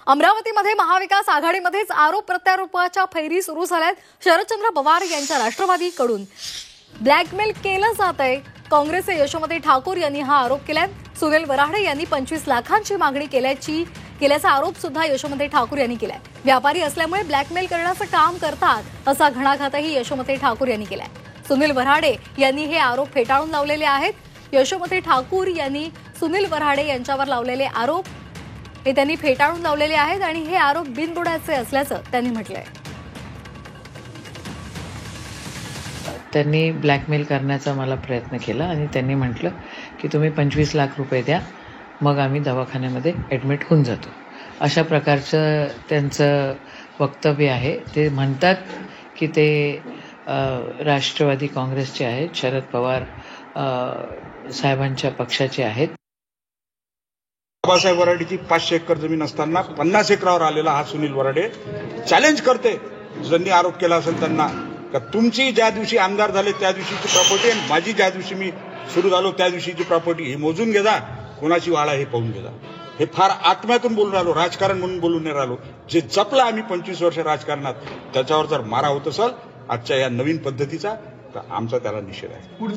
अमरावतीमध्ये महाविकास आघाडीमध्येच आरोप प्रत्यारोपाच्या फैरी सुरू झाल्यात। शरदचंद्र पवार यांच्या राष्ट्रवादीकडून ब्लॅकमेल केलं जात आहे। काँग्रेसचे यशोमती ठाकूर यांनी हा आरोप केलाय। सुनील वराडे यांनी 25 लाखांची मागणी केल्याचा आरोप सुद्धा यशोमती ठाकूर यांनी केलाय। व्यापारी असल्यामुळे ब्लॅकमेल करण्याचं काम करतात असा घणाघातही यशोमती ठाकूर यांनी केलाय। सुनील वराडे यांनी हे आरोप फेटाळून लावलेले आहेत। यशोमती ठाकूर यांनी सुनील वराडे यांच्यावर लावलेले आरोप हे त्यांनी फेटाळून लावलेले आहेत आणि हे आरोप बिनबुडाचे असल्याचं त्यांनी म्हटलंय। त्यांनी ब्लॅकमेल करण्याचा मला प्रयत्न केला आणि त्यांनी म्हटलं की तुम्ही 25 लाख रुपये द्या, मग आम्ही दवाखान्यामध्ये ॲडमिट होऊन जातो। अशा प्रकारचं त्यांचं वक्तव्य आहे। ते म्हणतात की ते राष्ट्रवादी काँग्रेसचे आहेत, शरद पवार साहेबांच्या पक्षाचे आहेत। बाबासाहेब वराडेची 500 एकर जमीन असताना 50 एकरावर आलेला हा सुनील वराडे चॅलेंज करते, ज्यांनी आरोप केला असेल त्यांना, का तुमची ज्या दिवशी आमदार झाले त्या दिवशीची प्रॉपर्टी आणि माझी ज्या दिवशी मी सुरू झालो त्या दिवशीची प्रॉपर्टी हे मोजून घे जा, कोणाची वाळा हे पाहून घे जा। हे फार आत्म्यातून बोलून राहिलो, राजकारण म्हणून बोलून नाही राहिलो। जे जपलं आम्ही 25 वर्ष राजकारणात, त्याच्यावर जर मारा होत असेल आजच्या या नवीन पद्धतीचा, तर आमचा त्याला निषेध आहे।